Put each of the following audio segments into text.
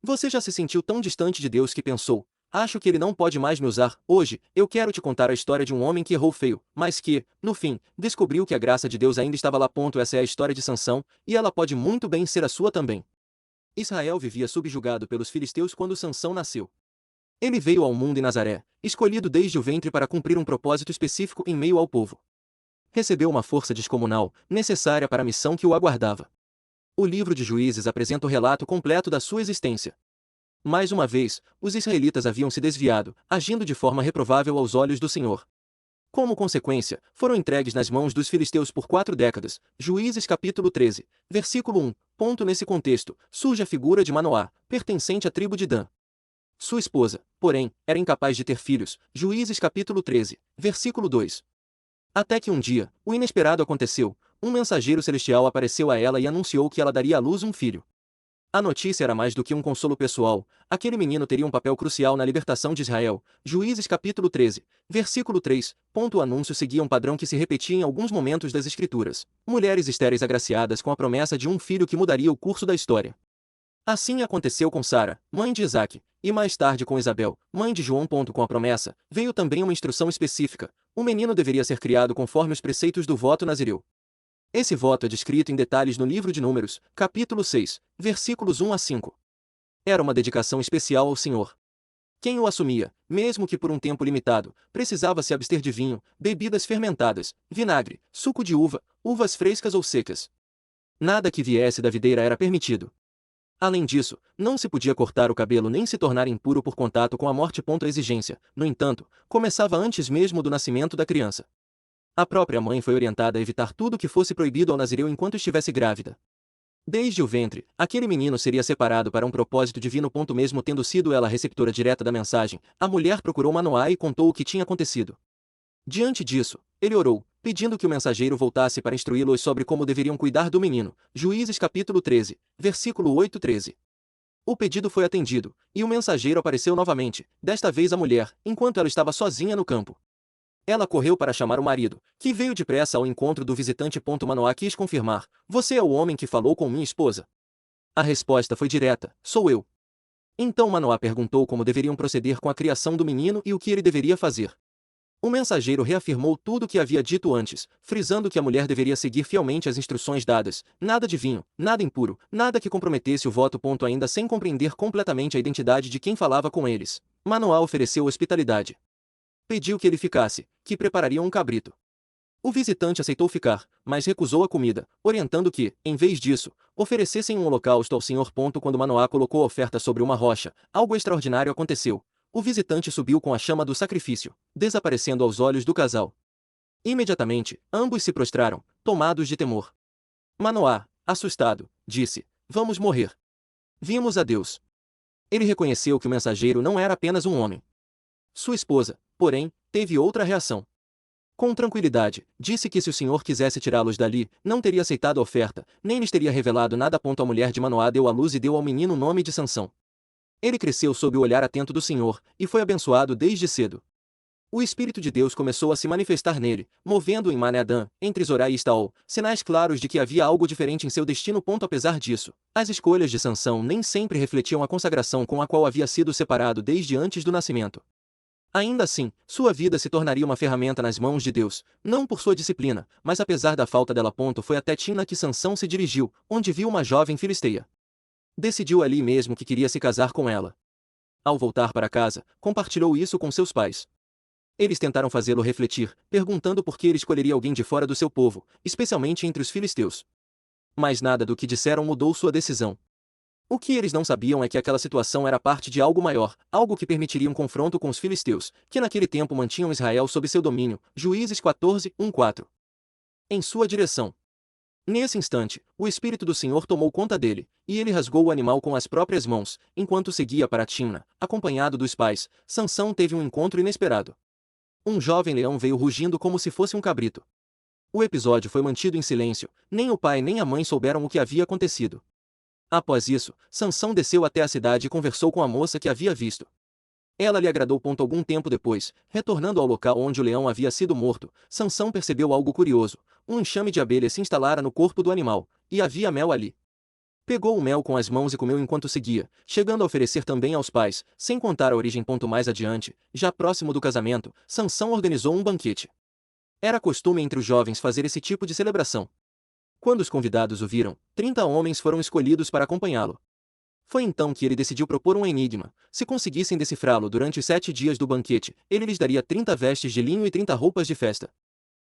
Você já se sentiu tão distante de Deus que pensou: acho que ele não pode mais me usar? Hoje, eu quero te contar a história de um homem que errou feio, mas que, no fim, descobriu que a graça de Deus ainda estava lá. Essa é a história de Sansão, e ela pode muito bem ser a sua também. Israel vivia subjugado pelos filisteus quando Sansão nasceu. Ele veio ao mundo em Nazaré, escolhido desde o ventre para cumprir um propósito específico em meio ao povo. Recebeu uma força descomunal, necessária para a missão que o aguardava. O livro de Juízes apresenta o relato completo da sua existência. Mais uma vez, os israelitas haviam se desviado, agindo de forma reprovável aos olhos do Senhor. Como consequência, foram entregues nas mãos dos filisteus por 4 décadas. Juízes capítulo 13, versículo 1. Nesse contexto, surge a figura de Manoá, pertencente à tribo de Dan. Sua esposa, porém, era incapaz de ter filhos. Juízes capítulo 13, versículo 2. Até que um dia, o inesperado aconteceu, um mensageiro celestial apareceu a ela e anunciou que ela daria à luz um filho. A notícia era mais do que um consolo pessoal, aquele menino teria um papel crucial na libertação de Israel. Juízes capítulo 13, versículo 3. O anúncio seguia um padrão que se repetia em alguns momentos das Escrituras. Mulheres estéreis agraciadas com a promessa de um filho que mudaria o curso da história. Assim aconteceu com Sara, mãe de Isaque, e mais tarde com Isabel, mãe de João. Com a promessa, veio também uma instrução específica: o menino deveria ser criado conforme os preceitos do voto nazireu. Esse voto é descrito em detalhes no livro de Números, capítulo 6, versículos 1 a 5. Era uma dedicação especial ao Senhor. Quem o assumia, mesmo que por um tempo limitado, precisava se abster de vinho, bebidas fermentadas, vinagre, suco de uva, uvas frescas ou secas. Nada que viesse da videira era permitido. Além disso, não se podia cortar o cabelo nem se tornar impuro por contato com a morte. A exigência, no entanto, começava antes mesmo do nascimento da criança. A própria mãe foi orientada a evitar tudo que fosse proibido ao nazireu enquanto estivesse grávida. Desde o ventre, aquele menino seria separado para um propósito divino. Mesmo tendo sido ela a receptora direta da mensagem, a mulher procurou Manoá e contou o que tinha acontecido. Diante disso, ele orou, pedindo que o mensageiro voltasse para instruí-los sobre como deveriam cuidar do menino. Juízes capítulo 13, versículo 8-13. O pedido foi atendido, e o mensageiro apareceu novamente, desta vez a mulher, enquanto ela estava sozinha no campo. Ela correu para chamar o marido, que veio depressa ao encontro do visitante. Manoá quis confirmar: você é o homem que falou com minha esposa? A resposta foi direta: sou eu. Então Manoá perguntou como deveriam proceder com a criação do menino e o que ele deveria fazer. O mensageiro reafirmou tudo o que havia dito antes, frisando que a mulher deveria seguir fielmente as instruções dadas: nada de vinho, nada impuro, nada que comprometesse o voto. Ainda sem compreender completamente a identidade de quem falava com eles, Manoá ofereceu hospitalidade. Pediu que ele ficasse, que prepararia um cabrito. O visitante aceitou ficar, mas recusou a comida, orientando que, em vez disso, oferecessem um holocausto ao Senhor. Quando Manoá colocou a oferta sobre uma rocha, algo extraordinário aconteceu. O visitante subiu com a chama do sacrifício, desaparecendo aos olhos do casal. Imediatamente, ambos se prostraram, tomados de temor. Manoá, assustado, disse: vamos morrer. Vimos a Deus. Ele reconheceu que o mensageiro não era apenas um homem. Sua esposa, porém, teve outra reação. Com tranquilidade, disse que se o Senhor quisesse tirá-los dali, não teria aceitado a oferta, nem lhes teria revelado nada. A mulher de Manoá deu à luz e deu ao menino o nome de Sansão. Ele cresceu sob o olhar atento do Senhor, e foi abençoado desde cedo. O Espírito de Deus começou a se manifestar nele, movendo-o em Mane-Adã, entre Zorá e Estaol, sinais claros de que havia algo diferente em seu destino. Apesar disso, as escolhas de Sansão nem sempre refletiam a consagração com a qual havia sido separado desde antes do nascimento. Ainda assim, sua vida se tornaria uma ferramenta nas mãos de Deus, não por sua disciplina, mas apesar da falta dela. Foi até Timna que Sansão se dirigiu, onde viu uma jovem filisteia. Decidiu ali mesmo que queria se casar com ela. Ao voltar para casa, compartilhou isso com seus pais. Eles tentaram fazê-lo refletir, perguntando por que ele escolheria alguém de fora do seu povo, especialmente entre os filisteus. Mas nada do que disseram mudou sua decisão. O que eles não sabiam é que aquela situação era parte de algo maior, algo que permitiria um confronto com os filisteus, que naquele tempo mantinham Israel sob seu domínio. Juízes 14, 1-4. Em sua direção. Nesse instante, o Espírito do Senhor tomou conta dele, e ele rasgou o animal com as próprias mãos. Enquanto seguia para Timna, acompanhado dos pais, Sansão teve um encontro inesperado. Um jovem leão veio rugindo como se fosse um cabrito. O episódio foi mantido em silêncio, nem o pai nem a mãe souberam o que havia acontecido. Após isso, Sansão desceu até a cidade e conversou com a moça que havia visto. Ela lhe agradou. Algum tempo depois, retornando ao local onde o leão havia sido morto, Sansão percebeu algo curioso: um enxame de abelhas se instalara no corpo do animal, e havia mel ali. Pegou o mel com as mãos e comeu enquanto seguia, chegando a oferecer também aos pais, sem contar a origem. Mais adiante, já próximo do casamento, Sansão organizou um banquete. Era costume entre os jovens fazer esse tipo de celebração. Quando os convidados o viram, 30 homens foram escolhidos para acompanhá-lo. Foi então que ele decidiu propor um enigma. Se conseguissem decifrá-lo durante os 7 dias do banquete, ele lhes daria 30 vestes de linho e 30 roupas de festa.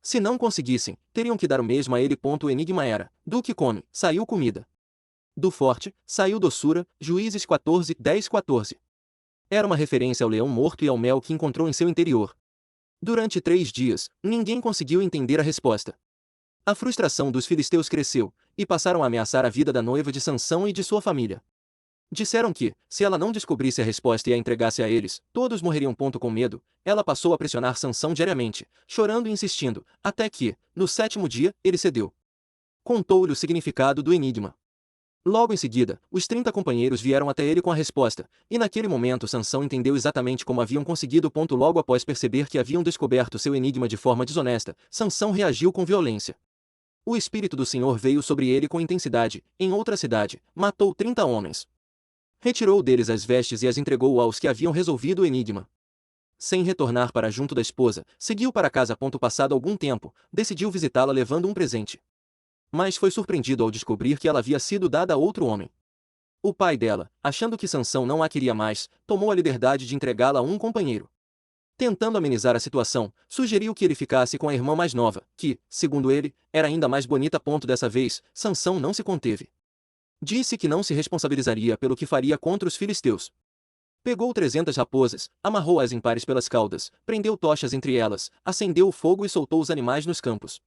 Se não conseguissem, teriam que dar o mesmo a ele. O enigma era: do que come, saiu comida. Do forte, saiu doçura. Juízes 14, 10, 14. Era uma referência ao leão morto e ao mel que encontrou em seu interior. Durante 3 dias, ninguém conseguiu entender a resposta. A frustração dos filisteus cresceu, e passaram a ameaçar a vida da noiva de Sansão e de sua família. Disseram que, se ela não descobrisse a resposta e a entregasse a eles, todos morreriam. Com medo, ela passou a pressionar Sansão diariamente, chorando e insistindo, até que, no 7º dia, ele cedeu. Contou-lhe o significado do enigma. Logo em seguida, os 30 companheiros vieram até ele com a resposta, e naquele momento Sansão entendeu exatamente como haviam conseguido. Logo após perceber que haviam descoberto seu enigma de forma desonesta, Sansão reagiu com violência. O Espírito do Senhor veio sobre ele com intensidade. Em outra cidade, matou 30 homens. Retirou deles as vestes e as entregou aos que haviam resolvido o enigma. Sem retornar para junto da esposa, seguiu para casa. Passado algum tempo, decidiu visitá-la levando um presente. Mas foi surpreendido ao descobrir que ela havia sido dada a outro homem. O pai dela, achando que Sansão não a queria mais, tomou a liberdade de entregá-la a um companheiro. Tentando amenizar a situação, sugeriu que ele ficasse com a irmã mais nova, que, segundo ele, era ainda mais bonita. Dessa vez, Sansão não se conteve. Disse que não se responsabilizaria pelo que faria contra os filisteus. Pegou 300 raposas, amarrou-as em pares pelas caudas, prendeu tochas entre elas, acendeu o fogo e soltou os animais nos campos.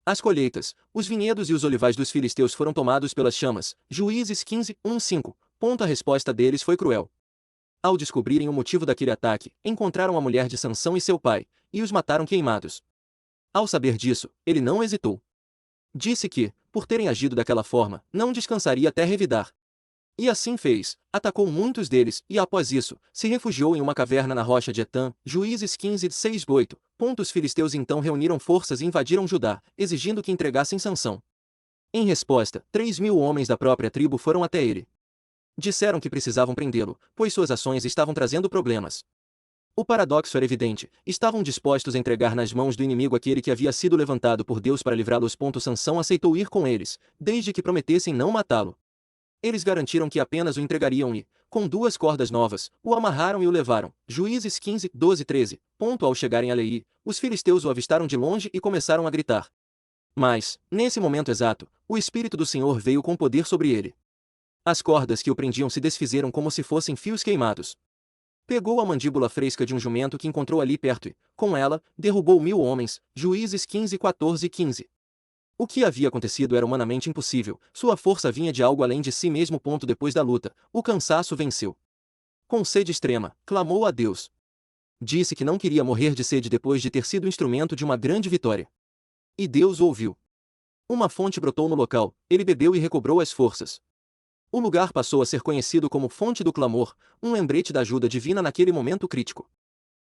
As colheitas, os vinhedos e os olivais dos filisteus foram tomados pelas chamas. Juízes 15, 1, 5. A resposta deles foi cruel. Ao descobrirem o motivo daquele ataque, encontraram a mulher de Sansão e seu pai, e os mataram queimados. Ao saber disso, ele não hesitou. Disse que, por terem agido daquela forma, não descansaria até revidar. E assim fez, atacou muitos deles, e após isso, se refugiou em uma caverna na rocha de Etã. Juízes 15, 6, 8. Os filisteus então reuniram forças e invadiram Judá, exigindo que entregassem Sansão. Em resposta, 3.000 homens da própria tribo foram até ele. Disseram que precisavam prendê-lo, pois suas ações estavam trazendo problemas. O paradoxo era evidente: estavam dispostos a entregar nas mãos do inimigo aquele que havia sido levantado por Deus para livrá-los. Sansão aceitou ir com eles, desde que prometessem não matá-lo. Eles garantiram que apenas o entregariam e, com 2 cordas novas, o amarraram e o levaram. Juízes 15, 12, 13. Ao chegarem a Leí, os filisteus o avistaram de longe e começaram a gritar. Mas, nesse momento exato, o Espírito do Senhor veio com poder sobre ele. As cordas que o prendiam se desfizeram como se fossem fios queimados. Pegou a mandíbula fresca de um jumento que encontrou ali perto e, com ela, derrubou 1.000 homens. Juízes 15, 14 e 15. O que havia acontecido era humanamente impossível, sua força vinha de algo além de si mesmo. Depois da luta, o cansaço venceu. Com sede extrema, clamou a Deus. Disse que não queria morrer de sede depois de ter sido instrumento de uma grande vitória. E Deus o ouviu. Uma fonte brotou no local, ele bebeu e recobrou as forças. O lugar passou a ser conhecido como Fonte do Clamor, um lembrete da ajuda divina naquele momento crítico.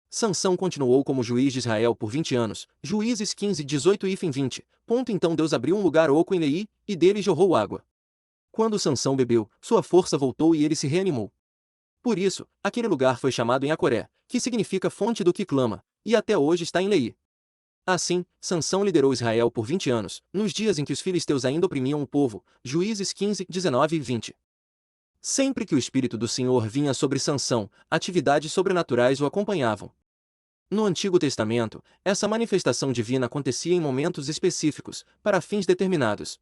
Sansão continuou como juiz de Israel por 20 anos, Juízes 15, 18 e 20. Então Deus abriu um lugar oco em Leí, e dele jorrou água. Quando Sansão bebeu, sua força voltou e ele se reanimou. Por isso, aquele lugar foi chamado em Acoré, que significa fonte do que clama, e até hoje está em Leí. Assim, Sansão liderou Israel por 20 anos, nos dias em que os filisteus ainda oprimiam o povo. Juízes 15, 19 e 20. Sempre que o Espírito do Senhor vinha sobre Sansão, atividades sobrenaturais o acompanhavam. No Antigo Testamento, essa manifestação divina acontecia em momentos específicos, para fins determinados.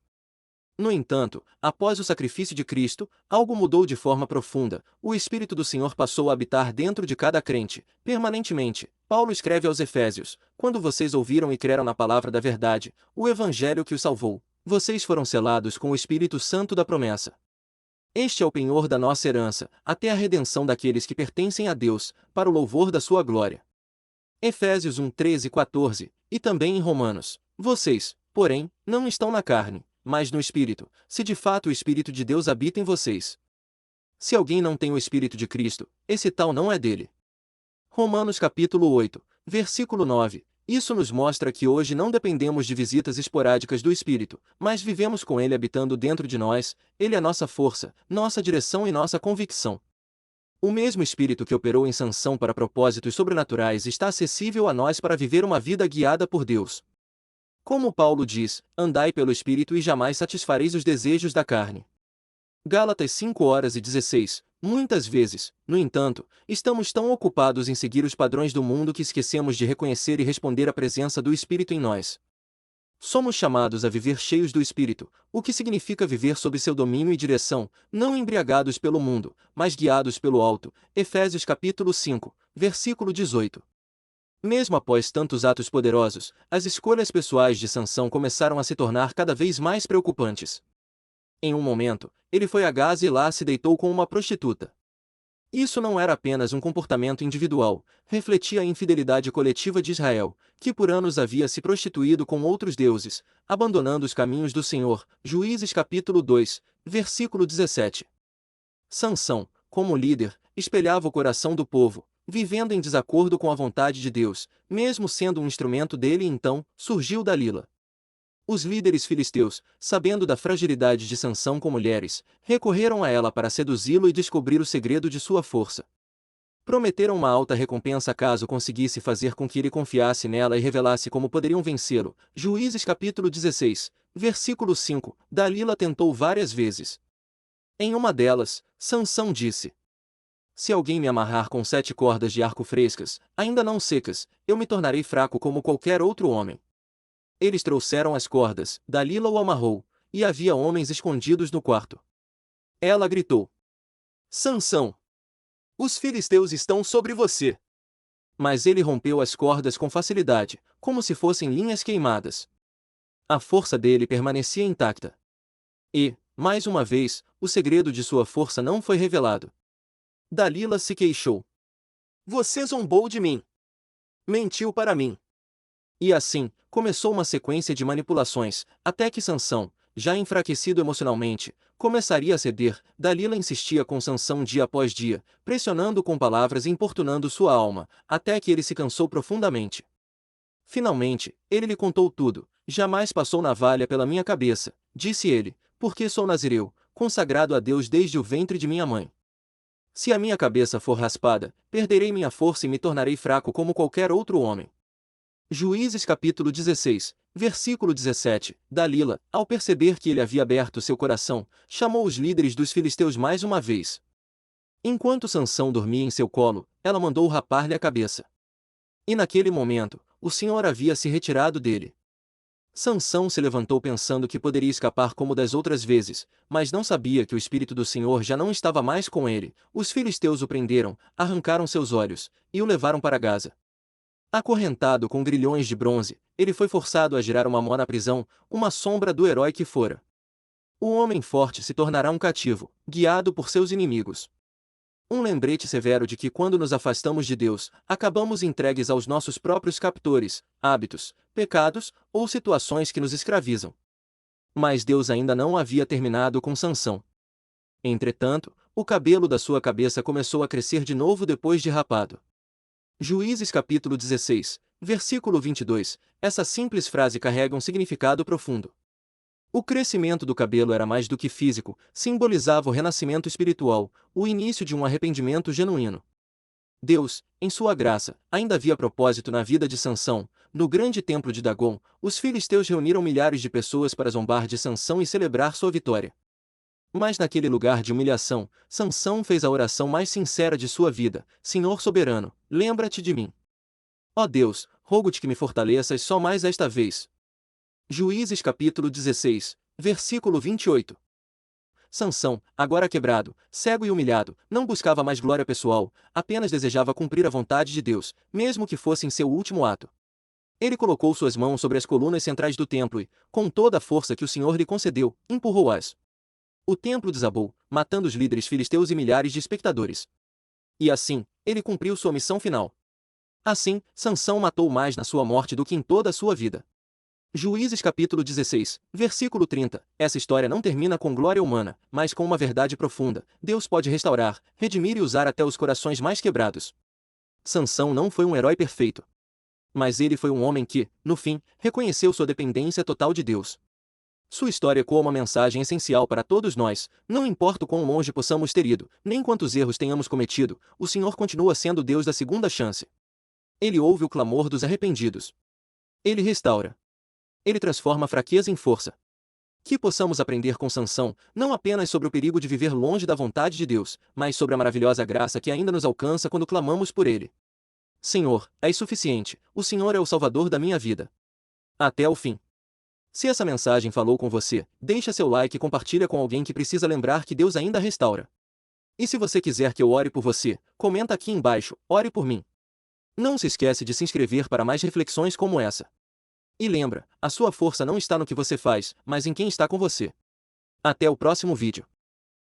No entanto, após o sacrifício de Cristo, algo mudou de forma profunda. O Espírito do Senhor passou a habitar dentro de cada crente, permanentemente. Paulo escreve aos Efésios: quando vocês ouviram e creram na palavra da verdade, o evangelho que os salvou, vocês foram selados com o Espírito Santo da promessa. Este é o penhor da nossa herança, até a redenção daqueles que pertencem a Deus, para o louvor da sua glória. Efésios 1, 13 e 14, e também em Romanos: vocês, porém, não estão na carne, mas no Espírito, se de fato o Espírito de Deus habita em vocês. Se alguém não tem o Espírito de Cristo, esse tal não é dele. Romanos capítulo 8, versículo 9, Isso nos mostra que hoje não dependemos de visitas esporádicas do Espírito, mas vivemos com ele habitando dentro de nós. Ele é nossa força, nossa direção e nossa convicção. O mesmo Espírito que operou em Sansão para propósitos sobrenaturais está acessível a nós para viver uma vida guiada por Deus. Como Paulo diz, andai pelo Espírito e jamais satisfareis os desejos da carne. Gálatas 5:16. Muitas vezes, no entanto, estamos tão ocupados em seguir os padrões do mundo que esquecemos de reconhecer e responder à presença do Espírito em nós. Somos chamados a viver cheios do Espírito, o que significa viver sob seu domínio e direção, não embriagados pelo mundo, mas guiados pelo alto. Efésios capítulo 5, versículo 18. Mesmo após tantos atos poderosos, as escolhas pessoais de Sansão começaram a se tornar cada vez mais preocupantes. Em um momento, ele foi a Gaza e lá se deitou com uma prostituta. Isso não era apenas um comportamento individual, refletia a infidelidade coletiva de Israel, que por anos havia se prostituído com outros deuses, abandonando os caminhos do Senhor. Juízes capítulo 2, versículo 17. Sansão, como líder, espelhava o coração do povo, vivendo em desacordo com a vontade de Deus, mesmo sendo um instrumento dele. Então, surgiu Dalila. Os líderes filisteus, sabendo da fragilidade de Sansão com mulheres, recorreram a ela para seduzi-lo e descobrir o segredo de sua força. Prometeram uma alta recompensa caso conseguisse fazer com que ele confiasse nela e revelasse como poderiam vencê-lo. Juízes capítulo 16, versículo 5. Dalila tentou várias vezes. Em uma delas, Sansão disse: se alguém me amarrar com 7 cordas de arco frescas, ainda não secas, eu me tornarei fraco como qualquer outro homem. Eles trouxeram as cordas, Dalila o amarrou, e havia homens escondidos no quarto. Ela gritou: Sansão! Os filisteus estão sobre você! Mas ele rompeu as cordas com facilidade, como se fossem linhas queimadas. A força dele permanecia intacta. E, mais uma vez, o segredo de sua força não foi revelado. Dalila se queixou: você zombou de mim! Mentiu para mim! E assim, começou uma sequência de manipulações, até que Sansão, já enfraquecido emocionalmente, começaria a ceder. Dalila insistia com Sansão dia após dia, pressionando com palavras e importunando sua alma, até que ele se cansou profundamente. Finalmente, ele lhe contou tudo. Jamais passou navalha pela minha cabeça, disse ele, porque sou nazireu, consagrado a Deus desde o ventre de minha mãe. Se a minha cabeça for raspada, perderei minha força e me tornarei fraco como qualquer outro homem. Juízes capítulo 16, versículo 17. Dalila, ao perceber que ele havia aberto seu coração, chamou os líderes dos filisteus mais uma vez. Enquanto Sansão dormia em seu colo, ela mandou rapar-lhe a cabeça. E naquele momento, o Senhor havia se retirado dele. Sansão se levantou pensando que poderia escapar como das outras vezes, mas não sabia que o Espírito do Senhor já não estava mais com ele. Os filisteus o prenderam, arrancaram seus olhos, e o levaram para Gaza. Acorrentado com grilhões de bronze, ele foi forçado a girar uma mó na prisão, uma sombra do herói que fora. O homem forte se tornará um cativo, guiado por seus inimigos. Um lembrete severo de que quando nos afastamos de Deus, acabamos entregues aos nossos próprios captores, hábitos, pecados ou situações que nos escravizam. Mas Deus ainda não havia terminado com Sansão. Entretanto, o cabelo da sua cabeça começou a crescer de novo depois de rapado. Juízes capítulo 16, versículo 22, essa simples frase carrega um significado profundo. O crescimento do cabelo era mais do que físico, simbolizava o renascimento espiritual, o início de um arrependimento genuíno. Deus, em sua graça, ainda havia propósito na vida de Sansão. No grande templo de Dagom, os filisteus reuniram milhares de pessoas para zombar de Sansão e celebrar sua vitória. Mas naquele lugar de humilhação, Sansão fez a oração mais sincera de sua vida: Senhor soberano, lembra-te de mim. Ó Deus, rogo-te que me fortaleças só mais esta vez. Juízes capítulo 16, versículo 28. Sansão, agora quebrado, cego e humilhado, não buscava mais glória pessoal, apenas desejava cumprir a vontade de Deus, mesmo que fosse em seu último ato. Ele colocou suas mãos sobre as colunas centrais do templo e, com toda a força que o Senhor lhe concedeu, empurrou-as. O templo desabou, matando os líderes filisteus e milhares de espectadores. E assim, ele cumpriu sua missão final. Assim, Sansão matou mais na sua morte do que em toda a sua vida. Juízes capítulo 16, versículo 30. Essa história não termina com glória humana, mas com uma verdade profunda. Deus pode restaurar, redimir e usar até os corações mais quebrados. Sansão não foi um herói perfeito. Mas ele foi um homem que, no fim, reconheceu sua dependência total de Deus. Sua história ecoa uma mensagem essencial para todos nós: não importa o quão longe possamos ter ido, nem quantos erros tenhamos cometido, o Senhor continua sendo o Deus da segunda chance. Ele ouve o clamor dos arrependidos. Ele restaura. Ele transforma a fraqueza em força. Que possamos aprender com Sansão, não apenas sobre o perigo de viver longe da vontade de Deus, mas sobre a maravilhosa graça que ainda nos alcança quando clamamos por Ele. Senhor, és suficiente, o Senhor é o Salvador da minha vida. Até o fim. Se essa mensagem falou com você, deixa seu like e compartilha com alguém que precisa lembrar que Deus ainda restaura. E se você quiser que eu ore por você, comenta aqui embaixo, ore por mim. Não se esquece de se inscrever para mais reflexões como essa. E lembra, a sua força não está no que você faz, mas em quem está com você. Até o próximo vídeo.